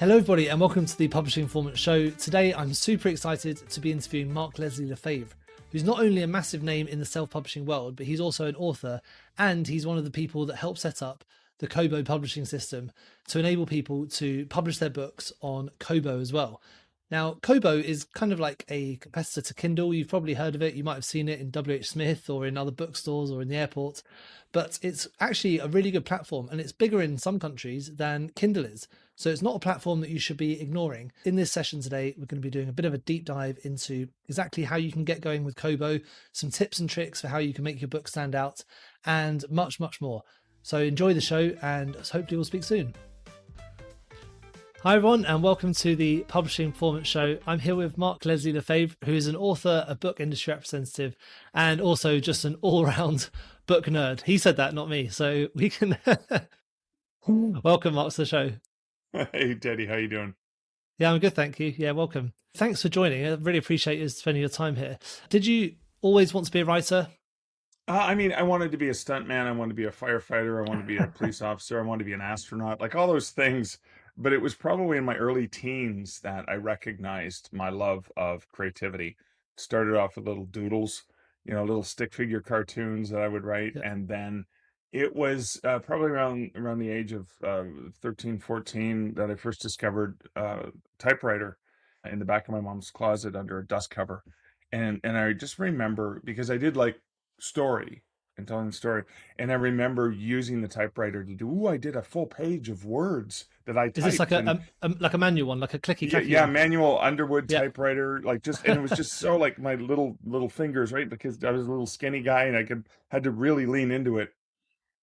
Hello everybody and welcome to the Publishing Informant Show. Today I'm super excited to be interviewing Leslie Lefebvre, who's not only a massive name in the self-publishing world, but he's also an author, and he's one of the people that helped set up the Kobo publishing system to enable people to publish their books on Kobo as well. Now, Kobo is kind of like a competitor to Kindle. You've probably heard of it. You might have seen it in WH Smith or in other bookstores or in the airport, but it's actually a really good platform, and it's bigger in some countries than Kindle is. So it's not a platform that you should be ignoring. In this session today, we're going to be doing a bit of a deep dive into exactly how you can get going with Kobo, some tips and tricks for how you can make your book stand out, and much, much more. So enjoy the show, and hopefully we'll speak soon. Hi everyone, and welcome to the Publishing Informant Show. I'm here with Leslie Lefebvre, who is an author, a book industry representative, and also just an all-round book nerd. He said that, not me. So we can welcome Mark to the show. Hey Teddy, how you doing? Yeah, I'm good, thank you. Yeah, welcome. Thanks for joining. I really appreciate you spending your time here. Did you always want to be a writer? I wanted to be a stuntman. I wanted to be a firefighter. I wanted to be a police officer. I wanted to be an astronaut, like all those things. But it was probably in my early teens that I recognized my love of creativity. Started off with little doodles, little stick figure cartoons that I would write. Yeah. And then it was probably around the age of 13, 14 that I first discovered typewriter in the back of my mom's closet under a dust cover. And I just remember, because I did like story and telling the story, and I remember using the typewriter to do, I did a full page of words that I typed. Is this like a manual one, like a clicky clacky? Yeah, manual Underwood typewriter, like just, and it was just so like my little fingers, right? Because I was a little skinny guy and I had to really lean into it.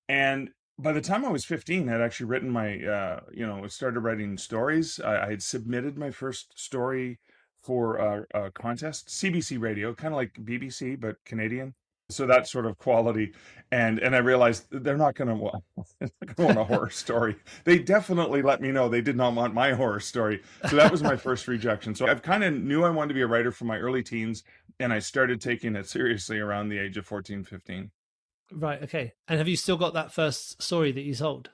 And by the time I was 15, I'd actually written my, started writing stories. I had submitted my first story for a contest, CBC Radio, kind of like BBC, but Canadian. So that sort of quality. And I realized they're not going to want a horror story. They definitely let me know they did not want my horror story. So that was my first rejection. So I've kind of knew I wanted to be a writer from my early teens, and I started taking it seriously around the age of 14, 15. Right, okay. And have you still got that first story that you sold?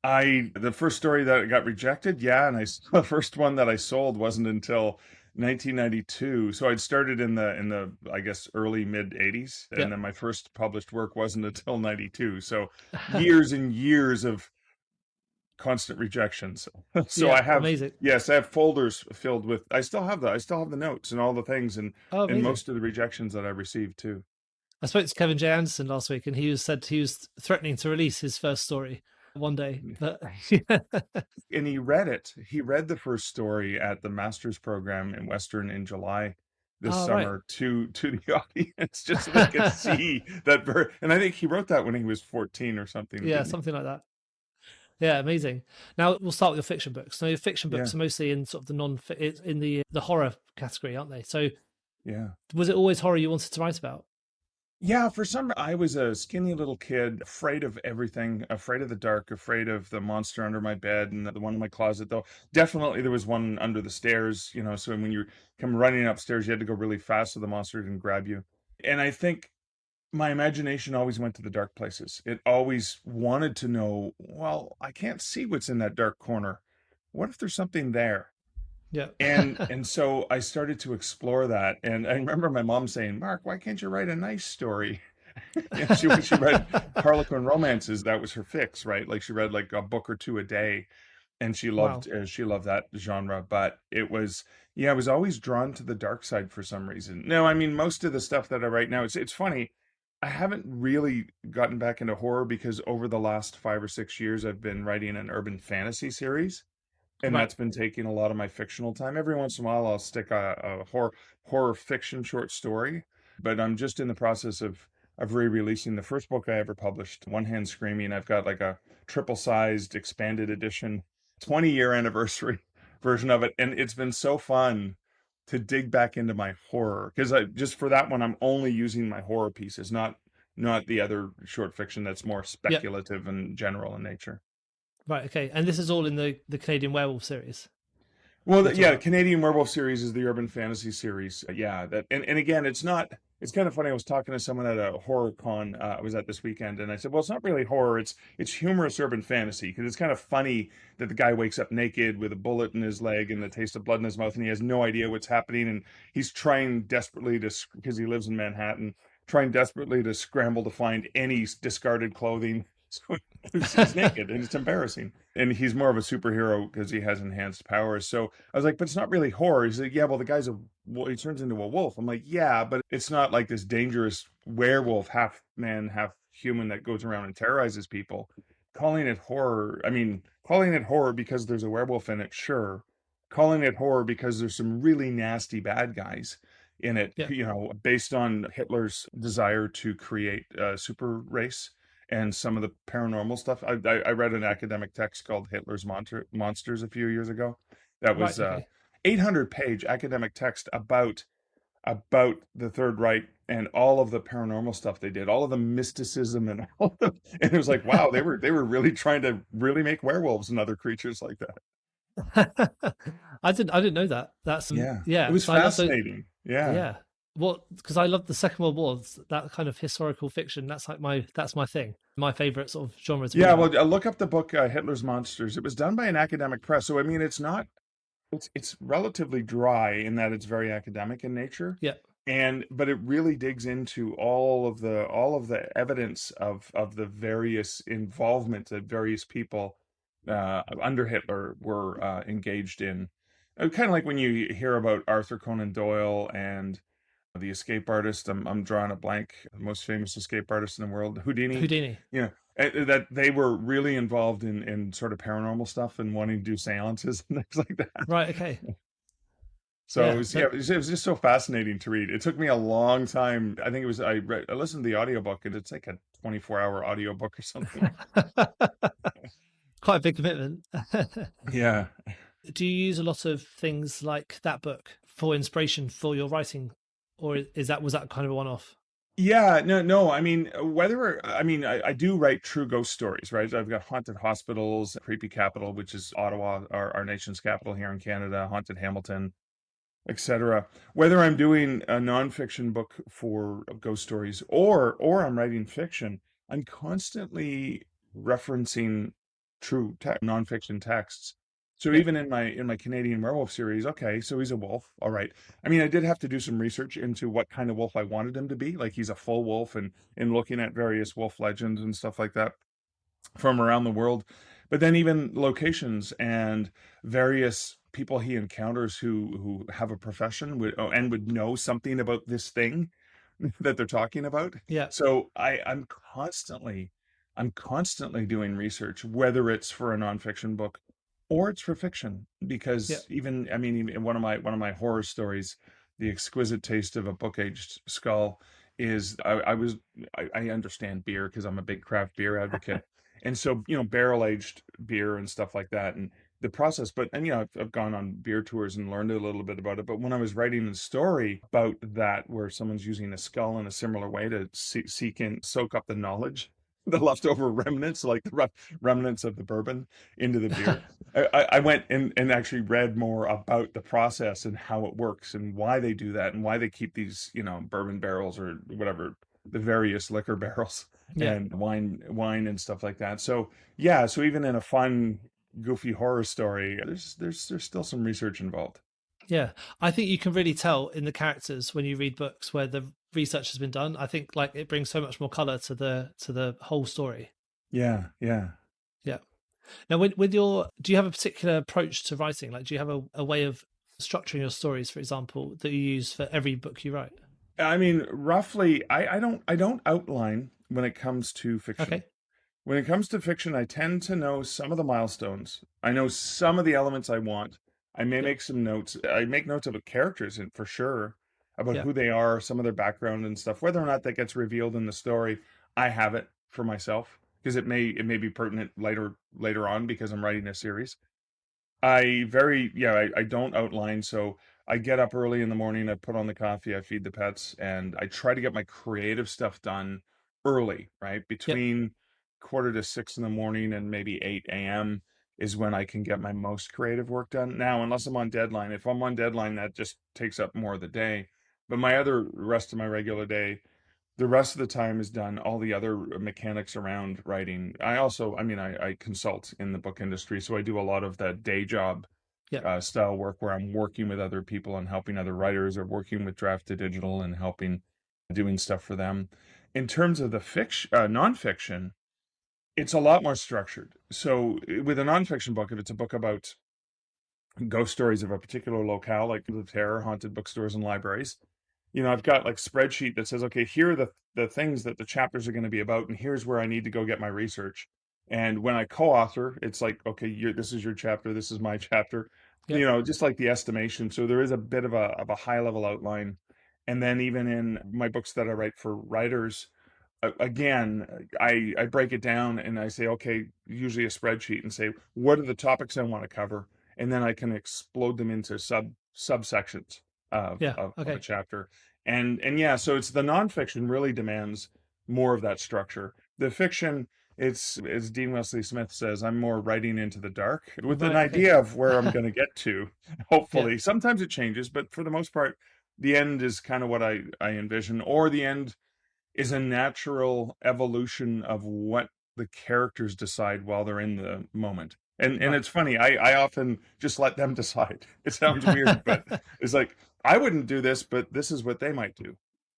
The first story that got rejected, yeah, and the first one that I sold wasn't until 1992. So I'd started in the I guess early mid 80s, and then my first published work wasn't until 92. So years and years of constant rejections. So I have amazing. Yes, I have folders filled with, I still have the notes and all the things, and most of the rejections that I received too. I spoke to Kevin J. Anderson last week, and he said he was threatening to release his first story one day. But and he read it. He read the first story at the master's program in Western in July this summer, right, to the audience, just so they could see that. And I think he wrote that when he was 14 or something. Yeah, something like that. Yeah, amazing. Now we'll start with your fiction books. So your fiction books are mostly in sort of in the horror category, aren't they? So yeah, was it always horror you wanted to write about? Yeah, I was a skinny little kid, afraid of everything, afraid of the dark, afraid of the monster under my bed and the one in my closet, though. Definitely there was one under the stairs, so when you come running upstairs, you had to go really fast so the monster didn't grab you. And I think my imagination always went to the dark places. It always wanted to know, well, I can't see what's in that dark corner. What if there's something there? Yeah. and so I started to explore that. And I remember my mom saying, Mark, why can't you write a nice story? She read Harlequin romances. That was her fix, right? Like she read like a book or two a day, and she loved that genre. But it was, I was always drawn to the dark side for some reason. No, I mean, most of the stuff that I write now, it's funny. I haven't really gotten back into horror because over the last 5 or 6 years, I've been writing an urban fantasy series. And that's been taking a lot of my fictional time. Every once in a while, I'll stick a horror fiction short story. But I'm just in the process of re-releasing the first book I ever published, One Hand Screaming. I've got like a triple-sized expanded edition, 20-year anniversary version of it. And it's been so fun to dig back into my horror. Because just for that one, I'm only using my horror pieces, not the other short fiction that's more speculative and general in nature. Right, okay. And this is all in the Canadian Werewolf series? Well, the Canadian Werewolf series is the urban fantasy series. And again, it's not it's kind of funny. I was talking to someone at a horror con I was at this weekend, and I said, "Well, it's not really horror. It's humorous urban fantasy because it's kind of funny that the guy wakes up naked with a bullet in his leg and the taste of blood in his mouth, and he has no idea what's happening, and he's trying desperately to because he lives in Manhattan, trying desperately to scramble to find any discarded clothing." So he's naked, and it's embarrassing. And he's more of a superhero because he has enhanced powers. So I was like, but it's not really horror. He's like, yeah, well, the guy's he turns into a wolf. I'm like, yeah, but it's not like this dangerous werewolf, half man, half human that goes around and terrorizes people. Calling it horror, I mean, calling it horror because there's a werewolf in it, sure. Calling it horror because there's some really nasty bad guys in it, Yeah. based on Hitler's desire to create a super race and some of the paranormal stuff. I read an academic text called Hitler's Monsters a few years ago. That Right. was Okay. 800-page academic text about the Third Reich and all of the paranormal stuff they did, all of the mysticism and and it was like, wow, they were really trying to really make werewolves and other creatures like that. I didn't know that. That's Yeah, it yeah. was Because I love the fascinating. Yeah. yeah. Well, because I love the Second World War, that kind of historical fiction. That's my thing. My favorite sort of genre to read Yeah, well, about. look up the book Hitler's Monsters. It was done by an academic press, so I mean, it's relatively dry in that it's very academic in nature, Yeah. but it really digs into all of the evidence of the various involvement that various people under Hitler were engaged in. Kind of like when you hear about Arthur Conan Doyle and the escape artist. I'm drawing a blank. The most famous escape artist in the world, Houdini. Houdini. You know, that they were really involved in sort of paranormal stuff and wanting to do seances and things like that. Right. Okay. So Yeah. yeah, it was just so fascinating to read. It took me a long time. I think it was I listened to the audiobook, and it's like a 24-hour audiobook or something. Quite a big commitment. Yeah. Do you use a lot of things like that book for inspiration for your writing, or was that kind of a one-off? Yeah, no. I mean, I do write true ghost stories, right? I've got Haunted Hospitals, Creepy Capital, which is Ottawa, our nation's capital here in Canada, Haunted Hamilton, etc. Whether I'm doing a nonfiction book for ghost stories or I'm writing fiction, I'm constantly referencing nonfiction texts. So Yeah. even in my Canadian werewolf series, okay, so he's a wolf, all right. I mean, I did have to do some research into what kind of wolf I wanted him to be. Like he's a full wolf, and looking at various wolf legends and stuff like that from around the world, but then even locations and various people he encounters who have a profession and would know something about this thing that they're talking about. Yeah. So I'm constantly doing research, whether it's for a nonfiction book or it's for fiction, Yeah. because even I mean, even one of my horror stories, The Exquisite Taste of a Book-Aged Skull, is I understand beer because I'm a big craft beer advocate. And so, barrel aged beer and stuff like that, and the process. But and I've gone on beer tours and learned a little bit about it. But when I was writing a story about that, where someone's using a skull in a similar way to soak up the knowledge, the leftover remnants, like the remnants of the bourbon, into the beer, I went and actually read more about the process and how it works and why they do that and why they keep these, bourbon barrels or whatever, the various liquor barrels Yeah. and wine and stuff like that. So yeah, so even in a fun, goofy horror story, there's still some research involved. Yeah. I think you can really tell in the characters when you read books where the research has been done. I think like it brings so much more color to the whole story. Yeah, yeah. Yeah. Now, with your, do you have a particular approach to writing? Like, do you have a way of structuring your stories, for example, that you use for every book you write? I mean, roughly, I don't outline when it comes to fiction. Okay. When it comes to fiction, I tend to know some of the milestones. I know some of the elements I want. I may Yep. make some notes. I make notes about characters, and for sure, about Yeah. who they are, some of their background and stuff. Whether or not that gets revealed in the story, I have it for myself because it may be pertinent later on because I'm writing a series. I don't outline. So I get up early in the morning, I put on the coffee, I feed the pets, and I try to get my creative stuff done early, right? Yep. Between quarter to 6 in the morning and maybe 8 a.m. is when I can get my most creative work done. Now, unless I'm on deadline, if I'm on deadline, that just takes up more of the day. But my other rest of my regular day, the rest of the time is done all the other mechanics around writing. I also, I mean, I consult in the book industry, so I do a lot of that day job Yeah. style work where I'm working with other people and helping other writers, or working with Draft to Digital and helping doing stuff for them. In terms of the fiction, nonfiction, it's a lot more structured. So with a nonfiction book, if it's a book about ghost stories of a particular locale, like the terror, haunted bookstores and libraries, I've got like spreadsheet that says, okay, here are the things that the chapters are going to be about, and here's where I need to go get my research. And when I co-author, it's like, okay, this is your chapter, this is my chapter, Yeah. just like the estimation. So there is a bit of a high level outline. And then even in my books that I write for writers, again, I break it down and I say, okay, usually a spreadsheet, and say, what are the topics I want to cover? And then I can explode them into subsections Yeah. of a Okay. chapter. And yeah, so it's the nonfiction really demands more of that structure. The fiction, it's as Dean Wesley Smith says, I'm more writing into the dark with an Right. Okay. idea of where I'm going to get to. Yeah. Hopefully, sometimes it changes, but for the most part, the end is kind of what I envision, or the end is a natural evolution of what the characters decide while they're in the moment. And Right. it's funny, I often just let them decide. It sounds weird, but it's like, I wouldn't do this, but this is what they might do.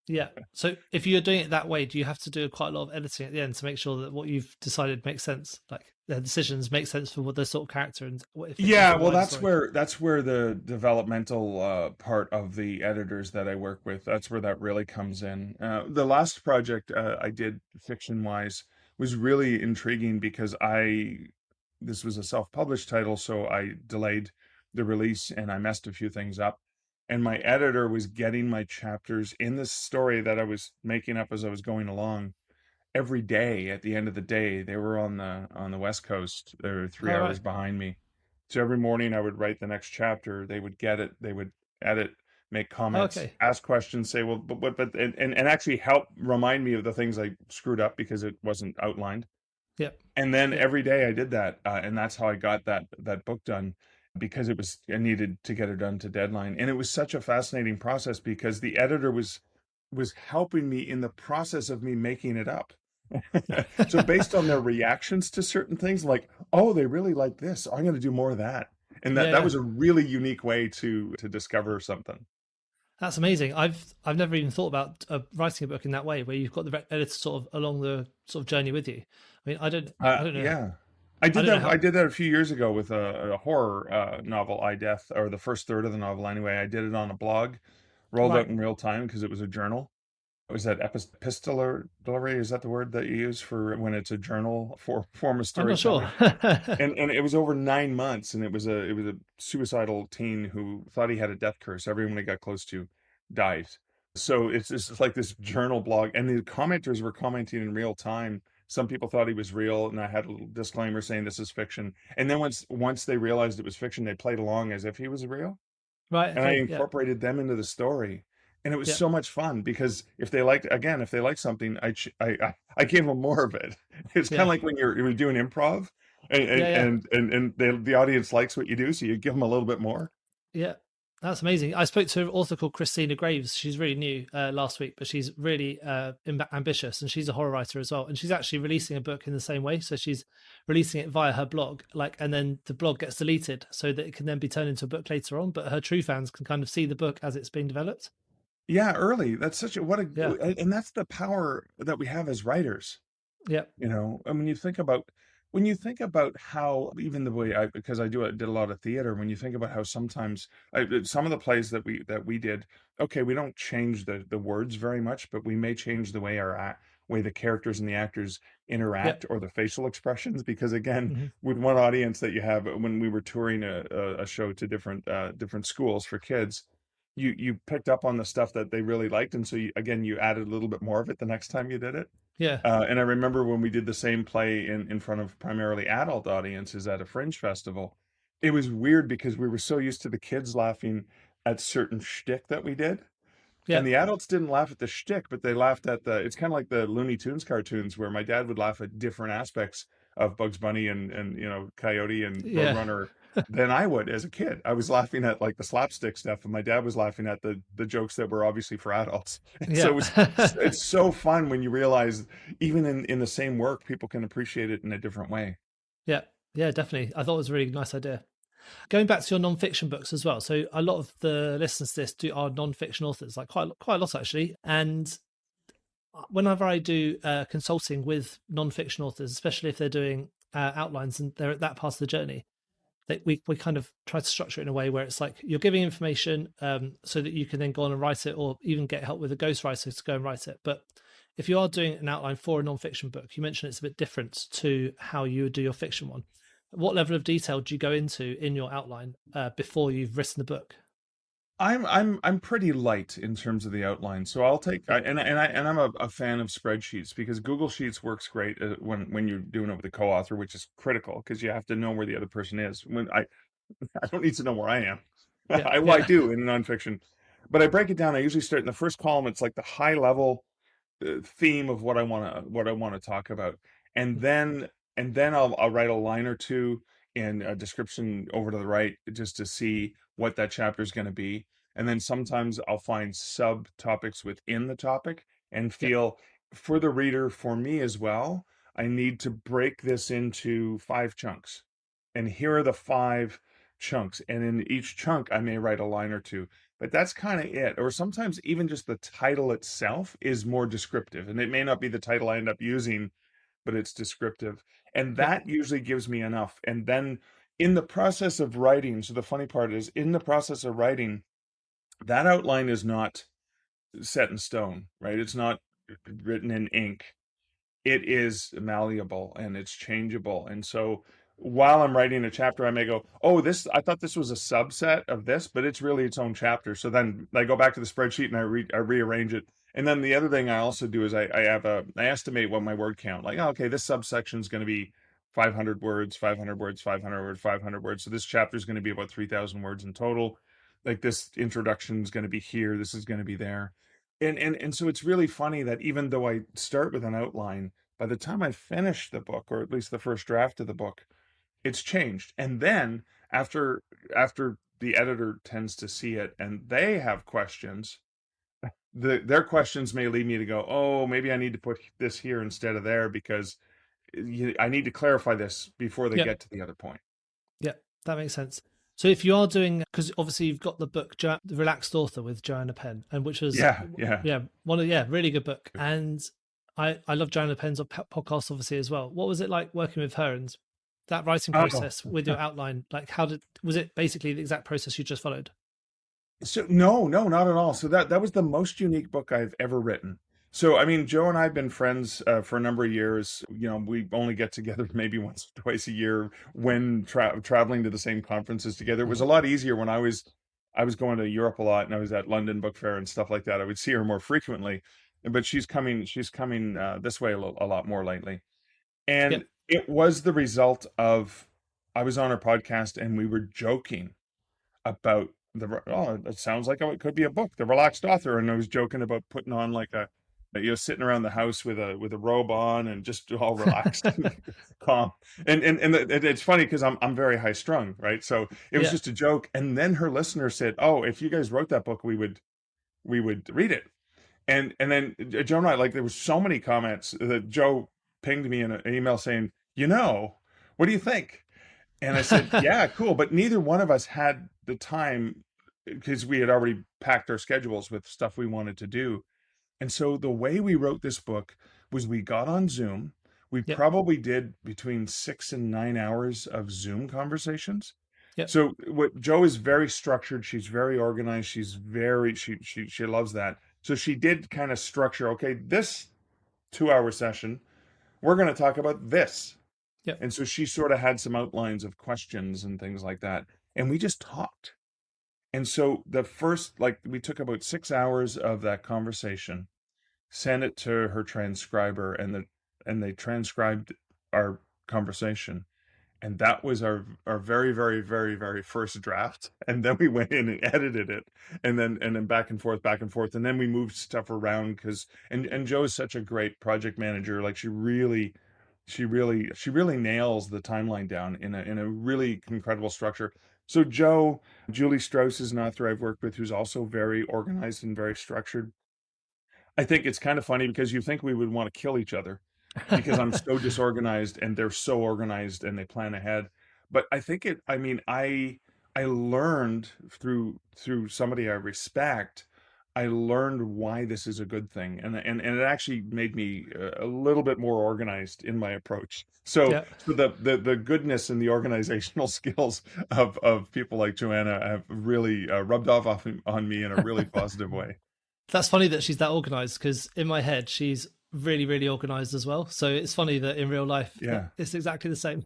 Yeah. So if you're doing it that way, do you have to do quite a lot of editing at the end to make sure that what you've decided makes sense? Like the decisions make sense for what the sort of character and what it fits into Yeah, the well, wider that's story. where the developmental part of the editors that I work with, that's where that really comes in. The last project I did fiction wise was really intriguing because this was a self-published title, so I delayed the release and I messed a few things up. And my editor was getting my chapters in this story that I was making up as I was going along every day. At the end of the day, they were on the West Coast. They were three All hours right. behind me. So every morning I would write the next chapter. They would get it. They would edit, make comments, Okay. ask questions, say, well, but what, but, and actually help remind me of the things I screwed up because it wasn't outlined. Yep. And then Yep. every day I did that, and that's how I got that book done, because I needed to get it done to deadline. And it was such a fascinating process because the editor was helping me in the process of me making it up. So based on their reactions to certain things, like, oh, they really like this, I'm going to do more of that. And Yeah. that Yeah. was a really unique way to discover something. That's amazing. I've never even thought about writing a book in that way, where you've got the editor sort of along the sort of journey with you. I mean, I don't know, Yeah, I don't know I how. did that a few years ago with a horror novel, I Death, or the first third of the novel anyway. I did it on a blog, rolled out Right. in real time because it was a journal. Was that epistolary? Is that the word that you use for when it's a journal for form of I'm not sure. storytelling? And it was over 9 months, and it was a suicidal teen who thought he had a death curse. Everyone he got close to died. So it's just like this journal blog, and the commenters were commenting in real time. Some people thought he was real, and I had a little disclaimer saying this is fiction. And then once they realized it was fiction, they played along as if he was real, Right. and I Okay. Yeah. incorporated them into the story. And it was Yeah. so much fun because if they liked something, I gave them more of it. It's kind of Yeah. like when you're doing improv, and Yeah. Yeah. the audience likes what you do, so you give them a little bit more. Yeah, that's amazing. I spoke to an author called Christina Graves. She's really new last week, but she's really ambitious, and she's a horror writer as well. And she's actually releasing a book in the same way. So she's releasing it via her blog, and then the blog gets deleted so that it can then be turned into a book later on. But her true fans can kind of see the book as it's being developed. Yeah, early. That's Yeah, and that's the power that we have as writers. yeah, And when you think about how, even the way because did a lot of theater, when you think about how sometimes some of the plays that we did, okay, we don't change the words very much, but we may change the way the characters and the actors yeah, interact, or the facial expressions, because again, hmm with one audience that you have, when we were touring a show to different schools for kids, you picked up on the stuff that they really liked, and so you added a little bit more of it the next time you did it. yeah, And I remember when we did the same play in front of primarily adult audiences at a fringe festival, it was weird because we were so used to the kids laughing at certain shtick that we did. yeah, And the adults didn't laugh at the shtick, but they laughed at it's kind of like the Looney Tunes cartoons where my dad would laugh at different aspects of Bugs Bunny and Coyote and yeah. Roadrunner. than I would as a kid. I was laughing at like the slapstick stuff, and my dad was laughing at the jokes that were obviously for adults. And so Yeah. it's so fun when you realize even in the same work, people can appreciate it in a different way. Yeah. Yeah, definitely. I thought it was a really nice idea. Going back to your non-fiction books as well. So a lot of the listeners to this are non-fiction authors, like quite a lot actually. And whenever I do consulting with non-fiction authors, especially if they're doing outlines and they're at that part of the journey, that we kind of try to structure it in a way where it's like you're giving information so that you can then go on and write it, or even get help with a ghostwriter to go and write it. But if you are doing an outline for a non-fiction book, you mentioned it's a bit different to how you would do your fiction one. What level of detail do you go into in your outline before you've written the book? I'm pretty light in terms of the outline, so I'll take Yeah, and I'm a fan of spreadsheets because Google Sheets works great when you're doing it with a co-author, which is critical because you have to know where the other person is. When I don't need to know where I am. yeah, Well, I yeah, do in nonfiction, but I break it down. I usually start in the first column. It's like the high level theme of what I want to talk about, and then I'll write a line or two in a description over to the right just to see what that chapter is going to be, and then sometimes I'll find subtopics within the topic and yeah, feel for the reader, for me as well, I need to break this into 5 chunks, and here are the 5 chunks, and in each chunk I may write a line or two, but that's kind of it. Or sometimes even just the title itself is more descriptive, and it may not be the title I end up using, but it's descriptive. And yeah, that usually gives me enough. And then in the process of writing, so the funny part is in the process of writing, that outline is not set in stone, right? It's not written in ink. It is malleable and it's changeable. And so while I'm writing a chapter, I may go, "Oh, this I thought this was a subset of this, but it's really its own chapter." So then I go back to the spreadsheet and I rearrange it. And then the other thing I also do is I estimate what my word count. Like, oh, okay, this subsection is going to be 500 words, 500 words, 500 words, 500 words. So this chapter is going to be about 3,000 words in total. Like this introduction is going to be here. This is going to be there. And so it's really funny that even though I start with an outline, by the time I finish the book, or at least the first draft of the book, it's changed. And then after the editor tends to see it and they have questions, their questions may lead me to go, oh, maybe I need to put this here instead of there because I need to clarify this before they yeah, get to the other point. yeah. That makes sense. So if you are doing, because obviously you've got the book The Relaxed Author with Joanna Penn, and which was Yeah. yeah really good book, and I love Joanna Penn's podcast obviously as well. What was it like working with her and that writing Oh, process with your outline? Like, how did was it basically the exact process you just followed? so no, not at all. So that was the most unique book I've ever written. So I mean, Joe and I have been friends for a number of years. You know, we only get together maybe once or twice a year when traveling to the same conferences together. It was Mhm. a lot easier when I was going to Europe a lot and I was at London Book Fair and stuff like that. I would see her more frequently, but she's coming this way a lot more lately. Yeah, And it was the result of I was on her podcast and we were joking about it sounds like it could be a book, The Relaxed Author, and I was joking about putting on like sitting around the house with a robe on and just all relaxed and calm. And it's funny because I'm very high strung, right? So it was yeah, just a joke. And then her listener said, "Oh, if you guys wrote that book, we would read it." And then Joe and I, like, there was so many comments that Joe pinged me in an email saying, what do you think? And I said, yeah, cool. But neither one of us had the time because we had already packed our schedules with stuff we wanted to do. And so the way we wrote this book was we got on Zoom. We yeah, probably did between 6 and 9 hours of Zoom conversations. yeah, So what Joe is very structured. She's very organized. She loves that. So she did kind of structure, okay, this 2 hour session, we're going to talk about this. yeah, And so she sort of had some outlines of questions and things like that. And we just talked. And so the first, like, we took about 6 hours of that conversation, sent it to her transcriber, and they transcribed our conversation. And that was our very, very, very, very first draft. And then we went in and edited it, and then back and forth, back and forth. And then we moved stuff around because and Joe is such a great project manager. Like, she really She really nails the timeline down in a really incredible structure. So Julie Strauss is an author I've worked with who's also very organized and very structured. I think it's kind of funny because you think we would want to kill each other because I'm so disorganized and they're so organized and they plan ahead. But I mean, I learned through somebody I respect, I learned why this is a good thing. And it actually made me a little bit more organized in my approach. So Yeah. so the goodness and the organizational skills of people like Joanna have really rubbed off on me in a really positive way. That's funny that she's that organized, because in my head she's really, really organized as well. So it's funny that in real life Yeah. it's exactly the same.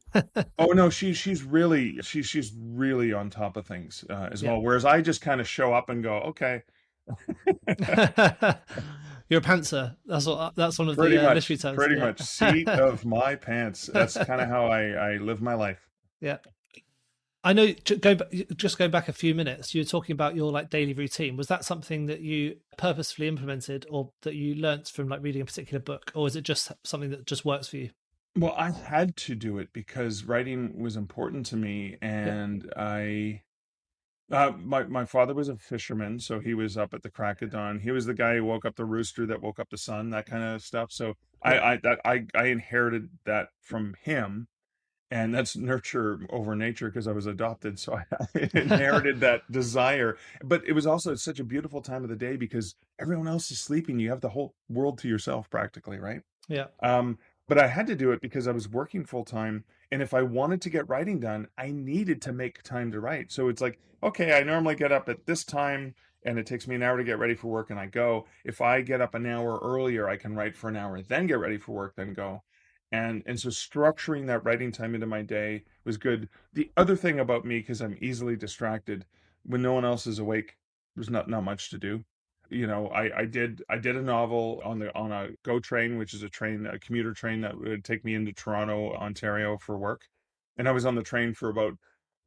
Oh no, she's really on top of things as Yeah. well. Whereas I just kind of show up and go, okay, You're a pantser. That's one of the literary terms. pretty Yeah. much seat of my pants. That's kind of how I live my life. Yeah. I know. Just going back a few minutes, you were talking about your like daily routine. Was that something that you purposefully implemented, or that you learnt from like reading a particular book, or is it just something that just works for you? Well, I had to do it because writing was important to me, Yeah. and my father was a fisherman, so he was up at the crack of dawn. He was the guy who woke up the rooster that woke up the sun, that kind of stuff. So Yeah. I inherited that from him, and that's nurture over nature because I was adopted. So I inherited that desire. But it was also such a beautiful time of the day because everyone else is sleeping. You have the whole world to yourself practically, right? Yeah. Um, but I had to do it because I was working full time. And if I wanted to get writing done, I needed to make time to write. So it's like, okay, I normally get up at this time and it takes me an hour to get ready for work and I go. If I get up an hour earlier, I can write for an hour, then get ready for work, then go. And so structuring that writing time into my day was good. The other thing about me, because I'm easily distracted, when no one else is awake, there's not much to do. I did a novel on a GO train, which is a commuter train that would take me into Toronto, Ontario for work. And I was on the train for about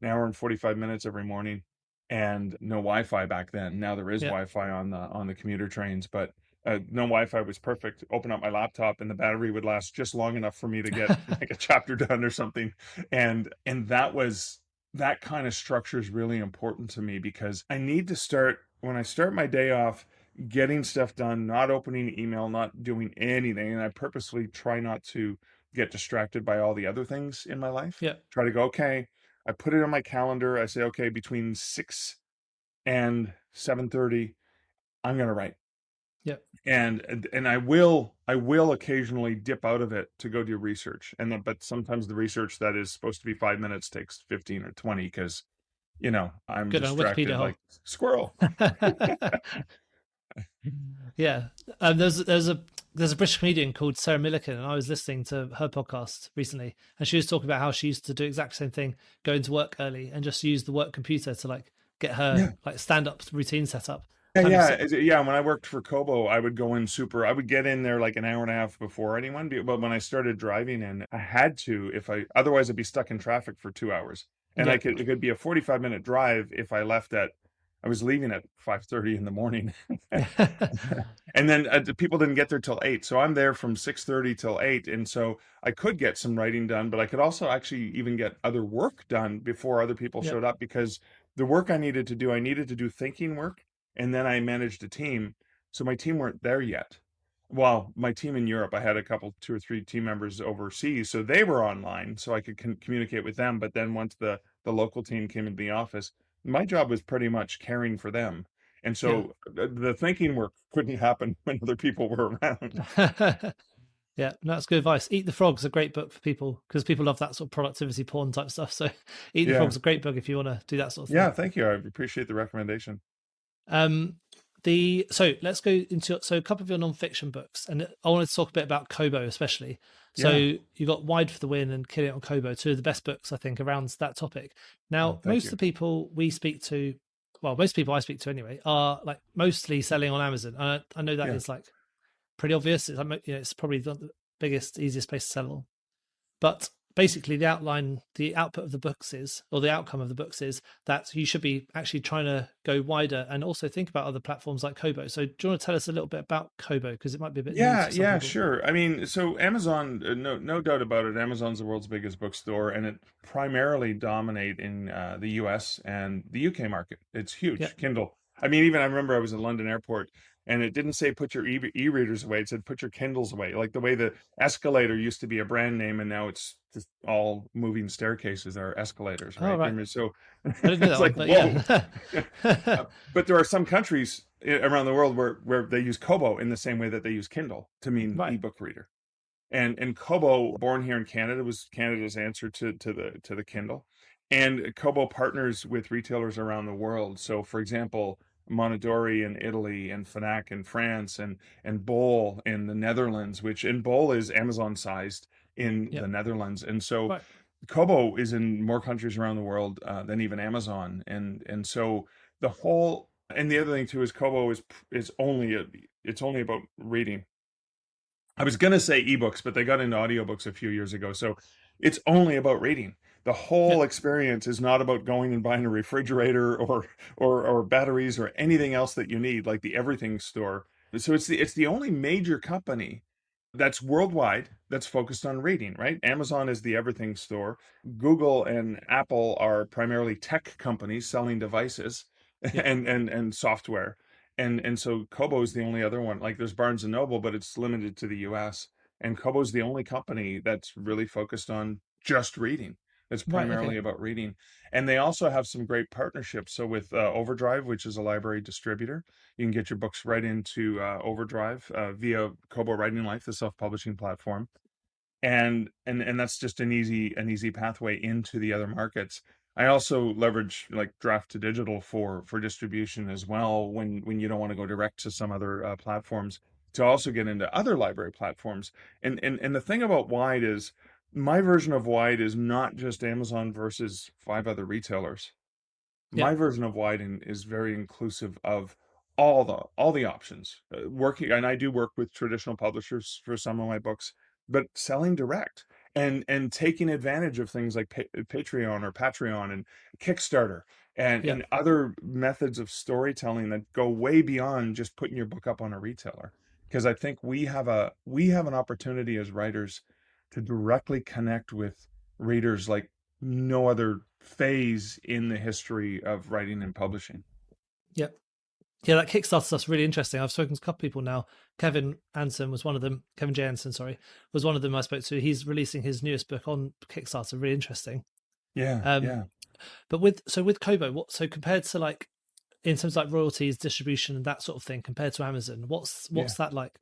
an hour and 45 minutes every morning, and no Wi-Fi back then. Now there is Yeah. Wi-Fi on the commuter trains, but no Wi-Fi was perfect. Open up my laptop and the battery would last just long enough for me to get like a chapter done or something. And that kind of structure is really important to me because I need to start when I start my day off getting stuff done, not opening email, not doing anything. And I purposely try not to get distracted by all the other things in my life. Yeah. Try to go, okay, I put it on my calendar. I say, okay, between 6 and 7:30, I'm going to write. Yeah. And I will occasionally dip out of it to go do research. But sometimes the research that is supposed to be 5 minutes takes 15 or 20 because, I'm Good on Wikipedia distracted hole. like squirrel. Yeah. There's a British comedian called Sarah Millican, and I was listening to her podcast recently, and she was talking about how she used to do exact same thing, going to work early and just use the work computer to like get her Yeah. like stand up routine set up. Yeah, Kind of yeah, yeah. When I worked for Kobo, I would go in I would get in there like an hour and a half before anyone. But when I started driving in, I had to, otherwise I'd be stuck in traffic for 2 hours. And yeah. it could be a 45-minute drive if I was leaving at 5:30 in the morning. And then the people didn't get there till 8. So I'm there from 6:30 till 8. And so I could get some writing done, but I could also actually even get other work done before other people Yeah. showed up because the work I needed to do thinking work, and then I managed a team. So my team weren't there yet. Well, my team in Europe, I had a couple, 2 or 3 team members overseas, so they were online, so I could communicate with them. But then once the local team came into the office, my job was pretty much caring for them. And Yeah. so the thinking work couldn't happen when other people were around. Yeah, no, that's good advice. Eat the Frog's a great book for people because people love that sort of productivity porn type stuff. So Eat the Yeah. Frog's a great book if you want to do that sort of thing. Yeah, thank you. I appreciate the recommendation. So let's go into a couple of your non-fiction books, and I wanted to talk a bit about Kobo especially. So Yeah. you got Wide for the Win and Kill It on Kobo, two of the best books I think around that topic. Now, Thank most you. of the people we speak to, well, most people I speak to anyway, are like mostly selling on Amazon. I know that Yeah. is like pretty obvious. It's, it's probably the biggest, easiest place to sell on. But basically the output of the books is, or the outcome of the books is, that you should be actually trying to go wider and also think about other platforms like Kobo. So do you want to tell us a little bit about Kobo, because it might be a bit new Yeah, to some yeah, people? sure. I mean, so Amazon, no doubt about it. Amazon's the world's biggest bookstore, and it primarily dominate in the U.S. and the UK market. It's Yeah. huge. Kindle. I mean, even I remember I was at London Airport, and it didn't say put your e-readers away. It said put your Kindles away. Like the way the escalator used to be a brand name, and now it's just all moving staircases are escalators, Oh, right? I right. mean, so I didn't know that it's one, like but whoa. yeah. But there are some countries around the world where they use Kobo in the same way that they use Kindle to mean Right. ebook reader. And Kobo, born here in Canada, was Canada's answer to the Kindle. And Kobo partners with retailers around the world. So, for example, Mondadori in Italy, and Fnac in France, and Bol in the Netherlands, and Bol is Amazon sized in Yeah. the Netherlands. And so Right. Kobo is in more countries around the world than even Amazon, and so the whole. And the other thing too is Kobo is it's only about reading. I was gonna say ebooks, but they got into audiobooks a few years ago, so it's only about reading. The Yeah. whole experience is not about going and buying a refrigerator or batteries or anything else that you need, like the everything store. So it's the only major company that's worldwide that's focused on reading, right? Amazon is the everything store. Google and Apple are primarily tech companies selling devices Yeah. and software. And so Kobo is the only other one. Like there's Barnes and Noble, but it's limited to the US. And Kobo's the only company that's really focused on just reading. It's Right. Okay. primarily about reading. And they also have some great partnerships. So with Overdrive, which is a library distributor, you can get your books right into Overdrive via Kobo Writing Life, the self-publishing platform, and that's just an easy pathway into the other markets. I also leverage like draft to digital for distribution as well when you don't want to go direct to some other platforms, to also get into other library platforms. And the thing about Wide is my version of Wide is not just Amazon versus five other retailers. Yeah. My version of Widen is very inclusive of all the options. Working, and I do work with traditional publishers for some of my books, but selling direct and taking advantage of things like Patreon and Kickstarter Yeah. and other methods of storytelling that go way beyond just putting your book up on a retailer. Because I think we have an opportunity as writers to directly connect with readers like no other phase in the history of writing and publishing. Yeah. Yeah, that Kickstarter stuff's really interesting. I've spoken to a couple people now. Kevin Anson was one of them. Kevin J. Anson, sorry, was one of them I spoke to. He's releasing his newest book on Kickstarter. Really interesting. Yeah, Um, yeah, but with Kobo, compared to like in terms of like royalties, distribution, and that sort of thing, compared to Amazon, yeah. what's that like?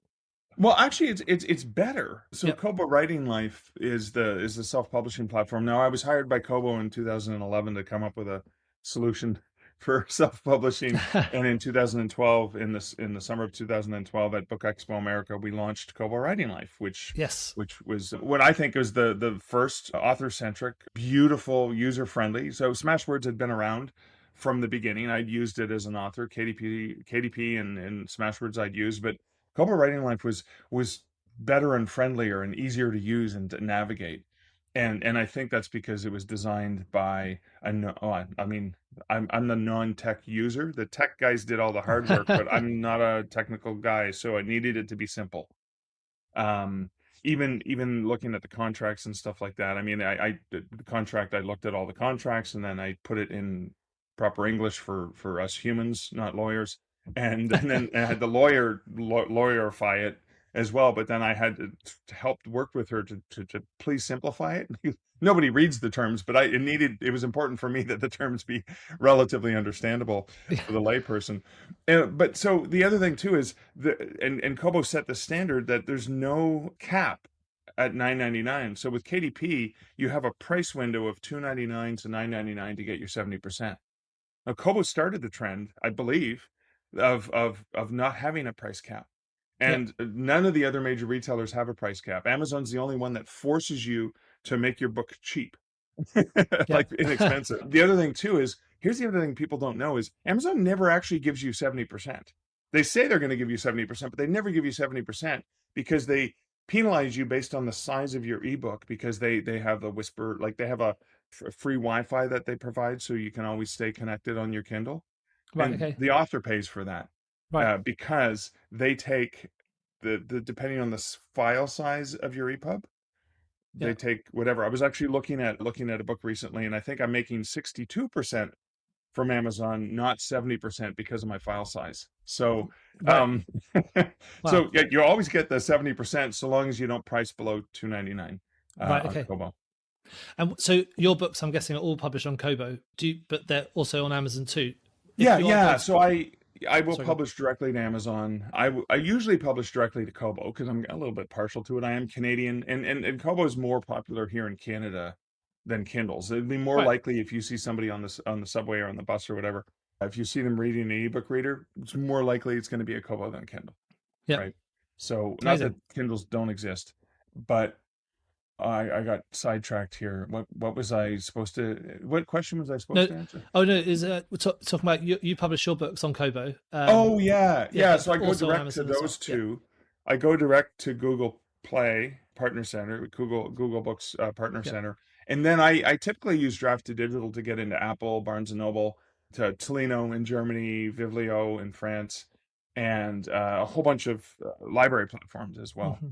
Well, actually, it's better. So Yep. Kobo Writing Life is the self-publishing platform. Now, I was hired by Kobo in 2011 to come up with a solution for self-publishing, and in 2012, in the summer of 2012 at Book Expo America, we launched Kobo Writing Life, which Yes. which was what I think was the first author-centric, beautiful, user-friendly. So Smashwords had been around from the beginning. I'd used it as an author, KDP and Smashwords I'd used, but Kobo Writing Life was better and friendlier and easier to use and to navigate. And I think that's because it was designed by a no, oh, I mean I'm the non-tech user. The tech guys did all the hard work, but I'm not a technical guy, so I needed it to be simple. Um, even looking at the contracts and stuff like that. I mean, the contract, I looked at all the contracts and then I put it in proper English for us humans, not lawyers. And then I had the lawyerify it as well. But then I had to help work with her to please simplify it. Nobody reads the terms, but it was important for me that the terms be relatively understandable Yeah. for the layperson. But so the other thing too is and Kobo set the standard that there's no cap at $9.99. So with KDP, you have a price window of $2.99 to $9.99 to get your 70%. Now Kobo started the trend, I believe, of not having a price cap. Yep. And none of the other major retailers have a price cap. Amazon's the only one that forces you to make your book cheap. Yeah. Like inexpensive. The other thing too is here's the other thing people don't know is Amazon never actually gives you 70%. They say they're going to give you 70%, but they never give you 70% because penalize you based on the size of your ebook because they have the whisper, like they have a free Wi-Fi that they provide, so you can always stay connected on your Kindle, Right. and Okay. the author pays for that, Right. because they take the depending on the file size of your EPUB, Yeah. they take whatever. I was actually looking at a book recently, and I think I'm making 62% from Amazon, not 70% because of my file size. So, Right. um, Wow. so yeah, you always get the 70% so long as you don't price below 2.99 Right. on Okay. Kobo. And so your books, I'm guessing, are all published on Kobo. But they're also on Amazon too. If Yeah, you are yeah. both, So I will sorry, go on. publish directly to Amazon. I usually publish directly to Kobo because I'm a little bit partial to it. I am Canadian, and Kobo is more popular here in Canada than Kindles. It'd be more Right. likely if you see somebody on the subway or on the bus or whatever. If you see them reading an ebook reader, it's more likely it's going to be a Kobo than a Kindle, Yeah. right? So not that Amazing. Kindles don't exist, but I got sidetracked here. What was I supposed to? What question was I supposed No. to answer? Oh no. Is we're talking about you publish your books on Kobo. Oh yeah, Yeah, yeah. So but I go also on direct to Amazon as well. those Yeah. two. I go direct to Google Play Partner Center, Google Books Partner Yeah. Center, and then I typically use Draft to Digital to get into Apple, Barnes and Noble, to Tolino in Germany, Viblio in France, and a whole bunch of library platforms as well. Hmm.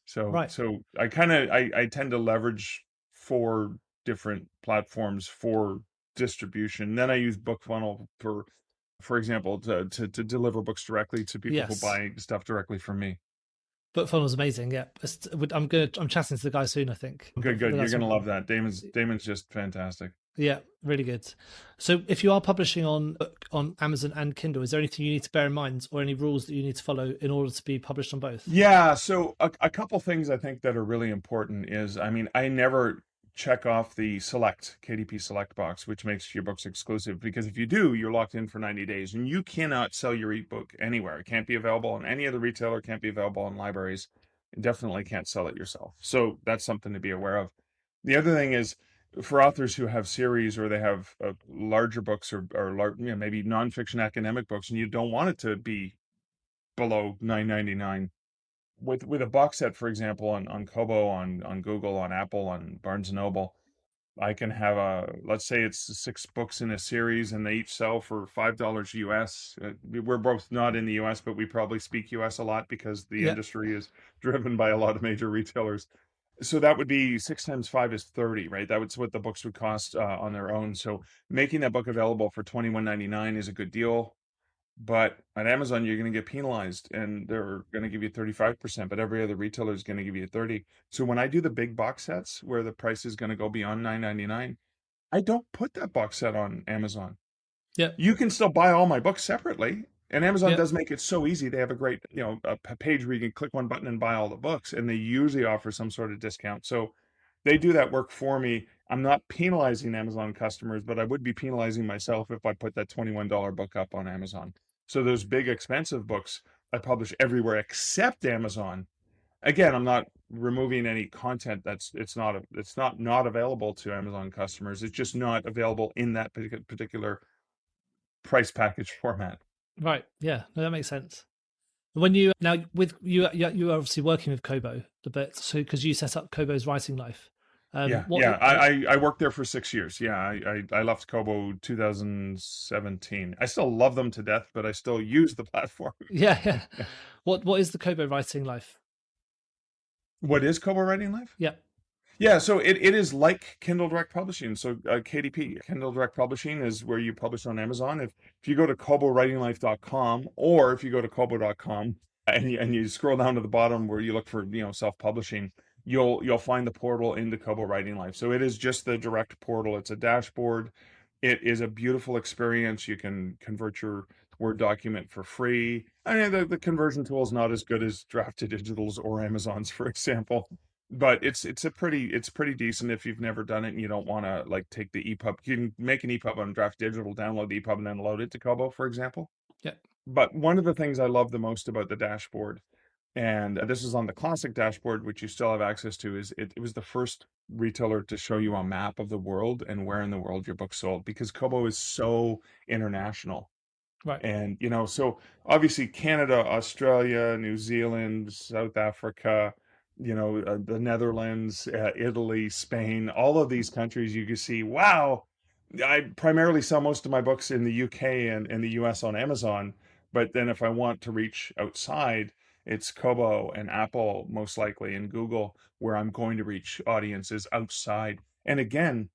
So Right. I tend to leverage four different platforms for distribution. Then I use BookFunnel for example, to deliver books directly to people who Yes. buy stuff directly from me. Book Fun was amazing. Yeah. I'm chatting to the guy soon, I think. Good, The good. You're guys gonna from, love that. Damon's just fantastic. yeah, really good. So if you are publishing on Amazon and Kindle, is there anything you need to bear in mind or any rules that you need to follow in order to be published on both? Yeah, so a couple things I think that are really important is, I mean, I never check off the select KDP select box, which makes your books exclusive, because if you do, you're locked in for 90 days and you cannot sell your ebook anywhere. It can't be available on any other retailer, can't be available in libraries. You definitely can't sell it yourself. So that's something to be aware of. The other thing is, for authors who have series or they have larger books or maybe nonfiction academic books, and you don't want it to be below 9.99, with a box set, for example, on Kobo, on Google, on Apple, on Barnes and Noble, I can have let's say it's 6 books in a series, and they each sell for $5 US. We're both not in the US, but we probably speak US a lot because the Yeah. industry is driven by a lot of major retailers. So that would be 6 times 5 is 30, right? That was what the books would cost on their own. So making that book available for $21.99 is a good deal. But at Amazon, you're going to get penalized, and they're going to give you 35%, but every other retailer is going to give you 30. So when I do the big box sets where the price is going to go beyond 9.99, I don't put that box set on Amazon. Yeah. You can still buy all my books separately, and Amazon Yeah. does make it so easy. They have a great, a page where you can click one button and buy all the books, and they usually offer some sort of discount. So they do that work for me. I'm not penalizing Amazon customers, but I would be penalizing myself if I put that $21 book up on Amazon. So those big expensive books I publish everywhere except Amazon. Again, I'm not removing any content it's not available to Amazon customers. It's just not available in that particular price package format. Right. Yeah. No, that makes sense. When you now with you are obviously working with Kobo a bit, so because you set up Kobo's Writing Life. Yeah, What? yeah. I worked there for 6 years. Yeah, I left Kobo 2017. I still love them to death, but I still use the platform. Yeah. Yeah. What is the Kobo Writing Life? What is Kobo Writing Life? Yeah. Yeah, so it is like Kindle Direct Publishing. So KDP, Kindle Direct Publishing, is where you publish on Amazon. If you go to kobowritinglife.com, or if you go to kobo.com and you scroll down to the bottom where you look for, self-publishing, you'll find the portal into Kobo Writing Life. So it is just the direct portal. It's a dashboard. It is a beautiful experience. You can convert your Word document for free. I mean, the conversion tool is not as good as Draft to Digital's or Amazon's, for example, but it's pretty decent if you've never done it and you don't want to like take the EPUB. You can make an EPUB on Draft Digital, download the EPUB, and then load it to Kobo, for example. Yeah. But one of the things I love the most about the dashboard, and this is on the classic dashboard, which you still have access to, is it was the first retailer to show you a map of the world and where in the world your book sold, because Kobo is so international. Right. And, so obviously Canada, Australia, New Zealand, South Africa, the Netherlands, Italy, Spain, all of these countries, you can see, wow, I primarily sell most of my books in the UK and the US on Amazon. But then if I want to reach outside, it's Kobo and Apple, most likely, and Google, where I'm going to reach audiences outside. And again,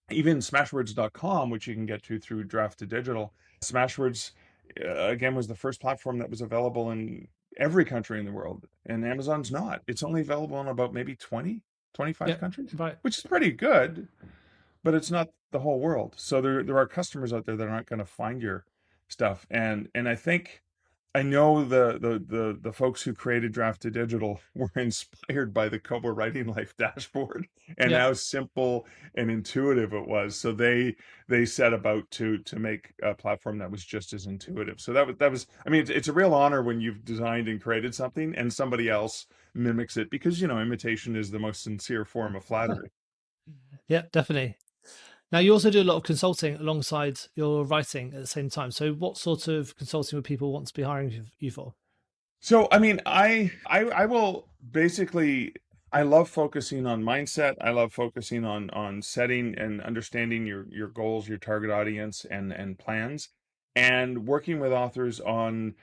even smashwords.com, which you can get to through Draft to Digital. Smashwords, again, was the first platform that was available in every country in the world. And Amazon's not. It's only available in about maybe 20, 25 Yeah, countries, right. which is pretty good, but it's not the whole world. So there are customers out there that aren't going to find your stuff. And I think I know the folks who created Draft to Digital were inspired by the Kobo Writing Life dashboard and Yeah. how simple and intuitive it was. So they set about to make a platform that was just as intuitive. So that was I mean it's a real honor when you've designed and created something and somebody else mimics it, because imitation is the most sincere form of flattery. Yeah, definitely. Now, you also do a lot of consulting alongside your writing at the same time. So, what sort of consulting would people want to be hiring you for? So, I mean, I will basically, I love focusing on mindset. I love focusing on setting and understanding your goals, your target audience, and plans, and working with authors on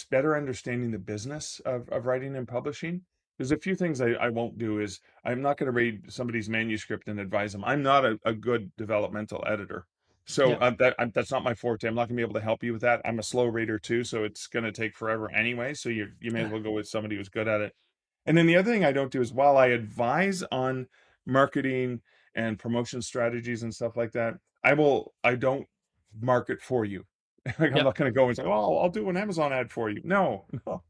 better understanding the business of writing and publishing. There's a few things I won't do. Is I'm not going to read somebody's manuscript and advise them. I'm not a good developmental editor. So Yeah. that's not my forte. I'm not going to be able to help you with that. I'm a slow reader too, so it's going to take forever anyway. So you may as well go with somebody who's good at it. And then the other thing I don't do is, while I advise on marketing and promotion strategies and stuff like that, I don't market for you. Like, I'm Yeah. not going to go and say, "Oh, I'll do an Amazon ad for you." No, no.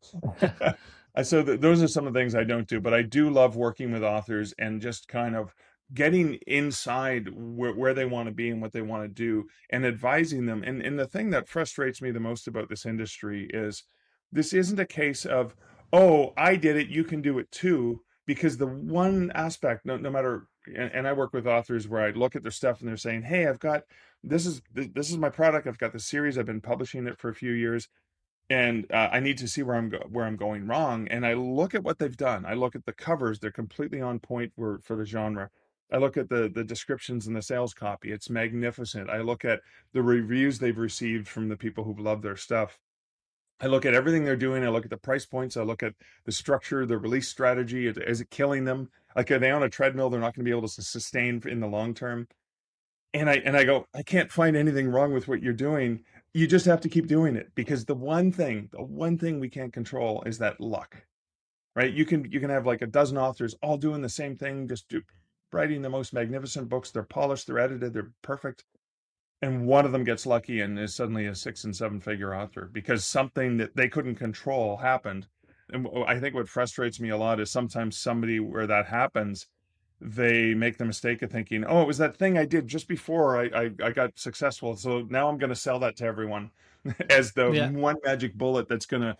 So those are some of the things I don't do, but I do love working with authors and just kind of getting inside where they want to be and what they want to do and advising them. And the thing that frustrates me the most about this industry is this isn't a case of, oh, I did it, you can do it too. Because the one aspect, no matter, and I work with authors where I look at their stuff and they're saying, hey, I've got this is my product. I've got the series. I've been publishing it for a few years, and I need to see where I'm going wrong. And I look at what they've done. I look at the covers; they're completely on point for the genre. I look at the descriptions and the sales copy; it's magnificent. I look at the reviews they've received from the people who've loved their stuff. I look at everything they're doing. I look at the price points. I look at the structure, the release strategy. Is it killing them? Like, are they on a treadmill they're not going to be able to sustain in the long term? And I go, I can't find anything wrong with what you're doing. You just have to keep doing it, because the one thing we can't control is that luck, right? You can have like a dozen authors all doing the same thing, writing the most magnificent books. They're polished, they're edited, they're perfect, and one of them gets lucky and is suddenly a 6 and 7 figure author because something that they couldn't control happened. And I think what frustrates me a lot is sometimes somebody where that happens, they make the mistake of thinking, oh, it was that thing I did just before I got successful, so now I'm going to sell that to everyone as the Yeah. one magic bullet it's going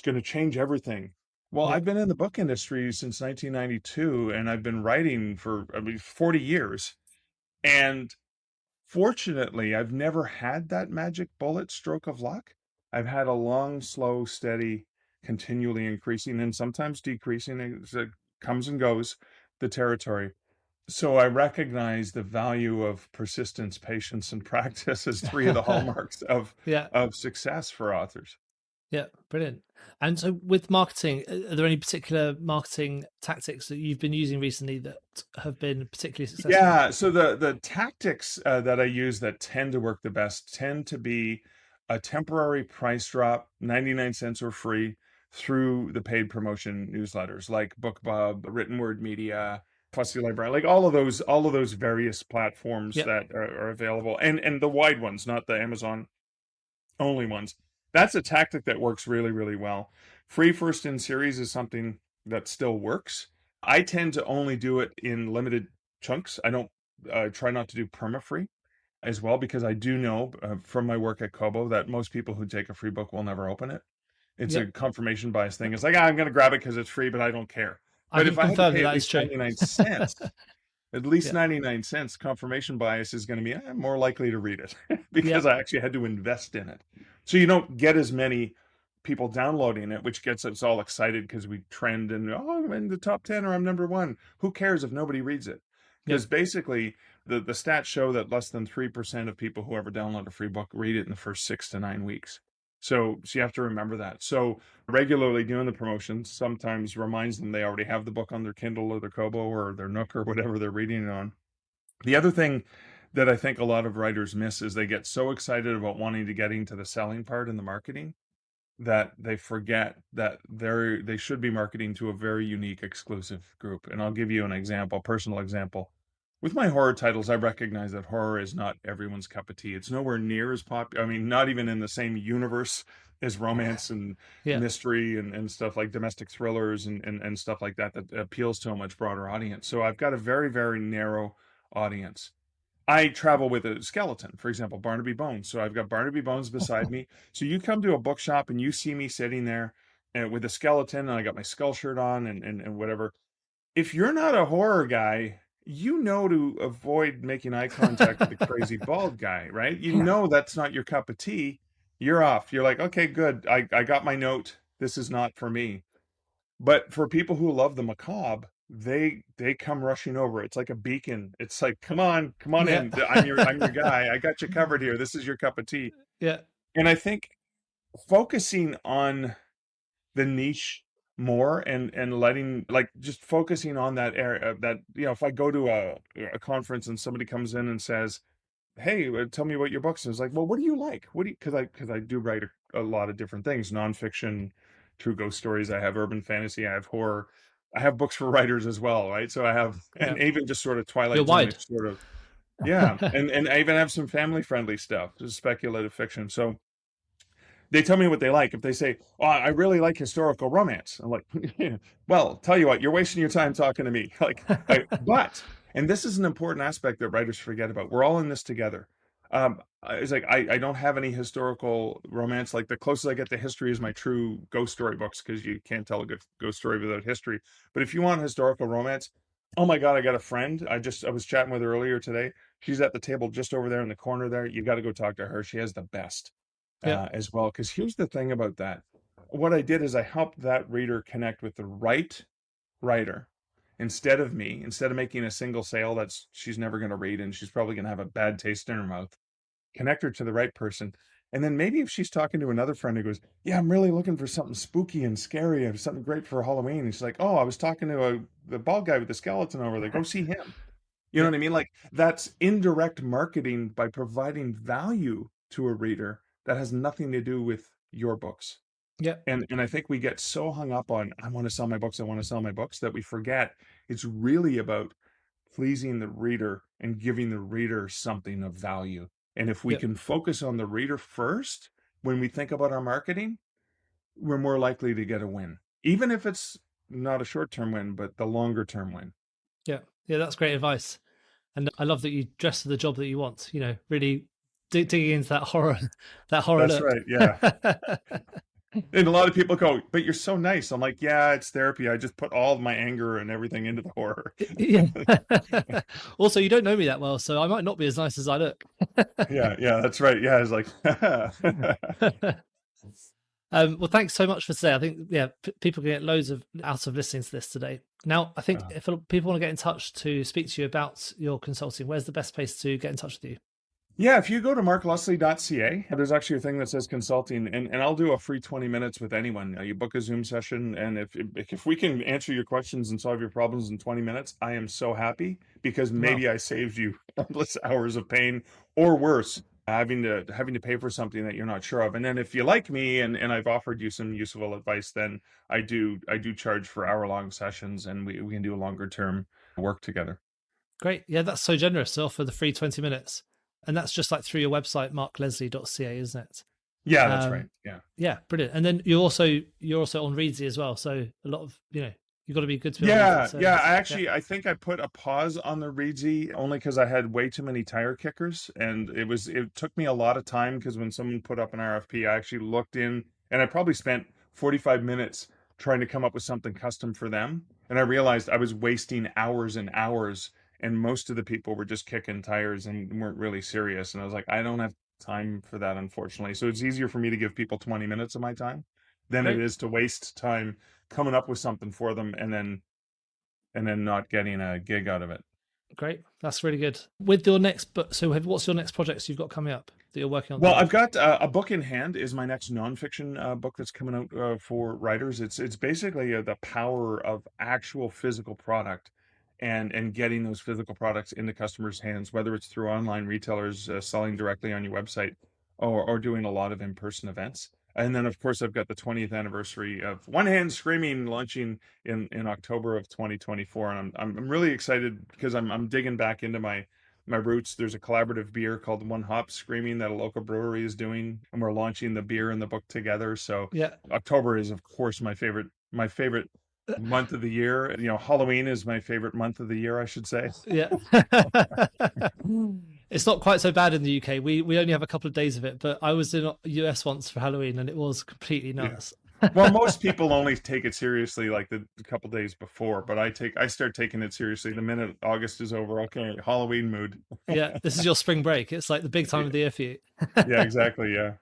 to change everything. Well, Yeah. I've been in the book industry since 1992, and I've been writing for, I mean, 40 years. And fortunately, I've never had that magic bullet stroke of luck. I've had a long, slow, steady, continually increasing and sometimes decreasing, as it comes and goes, the territory. So I recognize the value of persistence, patience, and practice as three of the hallmarks of Yeah. of success for authors. Yeah. Brilliant. And so, with marketing, are there any particular marketing tactics that you've been using recently that have been particularly successful? Yeah, so the tactics that I use that tend to work the best tend to be a temporary price drop, 99 cents or free, through the paid promotion newsletters like BookBub, Written Word Media, Fussy Library, like all of those various platforms Yeah. that are available, and the wide ones, not the Amazon only ones. That's a tactic that works really, really well. Free first in series is something that still works. I tend to only do it in limited chunks. I don't try not to do perma free as well, because I do know from my work at Kobo that most people who take a free book will never open it. It's Yeah. a confirmation bias thing. It's like, I'm going to grab it because it's free, but I don't care. I But can if I had to confirm that pay at that is least true. 99 cents, at least Yeah. 99 cents, confirmation bias is going to be, more likely to read it because Yeah. I actually had to invest in it. So you don't get as many people downloading it, which gets us all excited because we trend and, oh, I'm in the top 10 or I'm number one. Who cares if nobody reads it? Yep. Because basically, the stats show that less than 3% of people who ever download a free book read it in the first 6 to 9 weeks. So you have to remember that. So regularly doing the promotions sometimes reminds them they already have the book on their Kindle or their Kobo or their Nook or whatever they're reading it on. The other thing that I think a lot of writers miss is they get so excited about wanting to get into the selling part and the marketing that they forget that they should be marketing to a very unique, exclusive group. And I'll give you an example, personal example. With my horror titles, I recognize that horror is not everyone's cup of tea. It's nowhere near as popular. I mean, not even in the same universe as romance and Yeah. mystery and stuff like domestic thrillers and stuff like that that appeals to a much broader audience. So I've got a very, very narrow audience. I travel with a skeleton, for example, Barnaby Bones. So I've got Barnaby Bones beside me. So you come to a bookshop and you see me sitting there with a skeleton, and I got my skull shirt on and whatever. If you're not a horror guy, you know to avoid making eye contact with the crazy bald guy, right? You know that's not your cup of tea. You're off. You're like, okay, good. I got my note. This is not for me. But for people who love the macabre, they come rushing over. It's like a beacon. It's like, come on Yeah. in. I'm your guy. I got you covered here. This is your cup of tea. Yeah. And I think focusing on the niche more and letting, like, just focusing on that area that, if I go to a conference and somebody comes in and says, hey, tell me about your books. And it's like, well, what do you like? What do you, because I do write a lot of different things, nonfiction, true ghost stories. I have urban fantasy. I have horror. I have books for writers as well, right? So I have, Yeah. and even just sort of You're Twilight wide. Zone-ish sort of, yeah. And I even have some family friendly stuff, just speculative fiction. So they tell me what they like. If they say, "Oh, I really like historical romance," I'm like, "Well, tell you what, you're wasting your time talking to me." But, and this is an important aspect that writers forget about. We're all in this together. It's like I don't have any historical romance. Like the closest I get to history is my true ghost story books because you can't tell a good ghost story without history. But if you want historical romance, oh my God, I got a friend. I was chatting with her earlier today. She's at the table just over there in the corner there. You got to go talk to her. She has the best Yeah. as well. Because here's the thing about that. What I did is I helped that reader connect with the right writer instead of me. Instead of making a single sale that's she's never going to read and she's probably going to have a bad taste in her mouth, connect her to the right person. And then maybe if she's talking to another friend who goes, yeah, I'm really looking for something spooky and scary and something great for Halloween. And she's like, oh, I was talking to the bald guy with the skeleton over there. Go see him. You know Yeah. what I mean? Like that's indirect marketing by providing value to a reader that has nothing to do with your books. Yeah. And I think we get so hung up on I want to sell my books, I want to sell my books that we forget it's really about pleasing the reader and giving the reader something of value. And if we Yeah. can focus on the reader first when we think about our marketing, we're more likely to get a win. Even if it's not a short-term win, but the longer term win. Yeah. Yeah. That's great advice. And I love that you dress for the job that you want, really digging into that horror, that horror That's look. right. Yeah. And a lot of people go, but you're so nice. I'm like, yeah, it's therapy. I just put all of my anger and everything into the horror. Yeah. Also, you don't know me that well, so I might not be as nice as I look. Yeah, that's right. Yeah, it's like, Well, thanks so much for today. I think people can get loads out of listening to this today. Now, I think if people want to get in touch to speak to you about your consulting, where's the best place to get in touch with you? yeah, if you go to markleslie.ca, there's actually a thing that says consulting, and I'll do a free 20 minutes with anyone. You book a Zoom session, and if we can answer your questions and solve your problems in 20 minutes, I am so happy because Wow, maybe I saved you endless hours of pain, or worse, having to pay for something that you're not sure of. And then if you like me and I've offered you some useful advice, then I do charge for hour-long sessions, and we can do a longer term work together. great. Yeah, that's so generous to offer the free 20 minutes. And that's just like through your website, markleslie.ca, isn't it? Yeah, that's right. Yeah. Yeah, brilliant. And then you're also on Readsy as well. So a lot of, you've got to be good to be on Readsy. Yeah, So yeah. yeah, I think I put a pause on the Reedsy only because I had way too many tire kickers, and it took me a lot of time because when someone put up an RFP, I actually looked in, and I probably spent 45 minutes trying to come up with something custom for them, and I realized I was wasting hours and hours, and most of the people were just kicking tires and weren't really serious, and I was like, I don't have time for that, unfortunately. So it's easier for me to give people 20 minutes of my time. than it Great. is to waste time coming up with something for them and then not getting a gig out of it. Great. That's really good. With your next book, so what's your next projects you've got coming up that you're working on Well, currently? I've got a book in hand. Is my next nonfiction book that's coming out for writers. It's basically the power of actual physical product, and getting those physical products into customers' hands, whether it's through online retailers selling directly on your website, or doing a lot of in-person events. And then, of course, I've got the 20th anniversary of One Hand Screaming launching in October of 2024, and I'm really excited because I'm digging back into my roots. There's a collaborative beer called One Hop Screaming that a local brewery is doing, and we're launching the beer and the book together. So Yeah. October is, of course, my favorite month of the year. You know, Halloween is my favorite month of the year, I should say. Yeah. It's not quite so bad in the UK. We only have a couple of days of it, but I was in the US once for Halloween and it was completely Yeah. nuts. Well, most people only take it seriously like the couple days before, but I start taking it seriously the minute August is over. Okay, Halloween mood. Yeah, this is your spring break. It's like the big time of the year for you. Yeah, exactly. Yeah.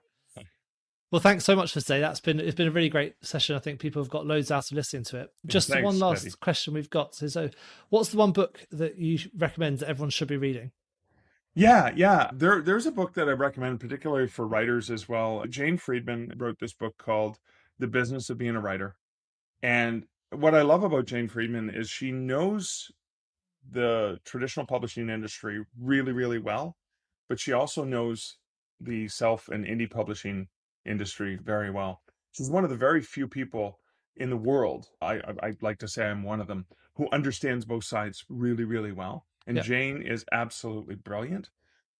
Well, thanks so much for today. It's been a really great session. I think people have got loads out of listening to it. Yeah, Just the one thanks, Teddy. last question we've got is, so what's the one book that you recommend that everyone should be reading? Yeah, yeah. There's a book that I recommend, particularly for writers as well. Jane Friedman wrote this book called The Business of Being a Writer. And what I love about Jane Friedman is she knows the traditional publishing industry really, really well, but she also knows the self and indie publishing industry very well. She's one of the very few people in the world, I'd like to say I'm one of them, who understands both sides really, really well. And Yeah. Jane is absolutely brilliant.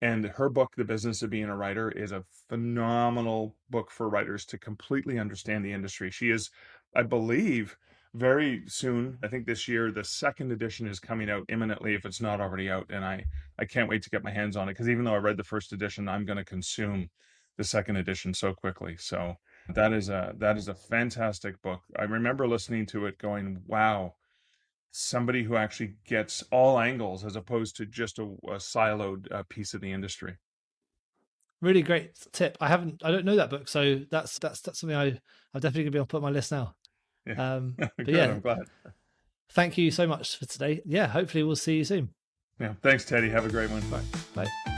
And her book, The Business of Being a Writer, is a phenomenal book for writers to completely understand the industry. She is, I believe, very soon, I think this year, the second edition is coming out imminently if it's not already out. And I can't wait to get my hands on it because even though I read the first edition, I'm going to consume the second edition so quickly. So that is a fantastic book. I remember listening to it going, wow, somebody who actually gets all angles as opposed to just a siloed piece of the industry. Really great tip. I don't know that book, so that's something I'm definitely gonna be able to put on my list now. Yeah. But Good. yeah, I'm glad. thank you so much for today. Yeah, hopefully we'll see you soon. Yeah. Thanks, Teddy. Have a great one. Bye. Bye.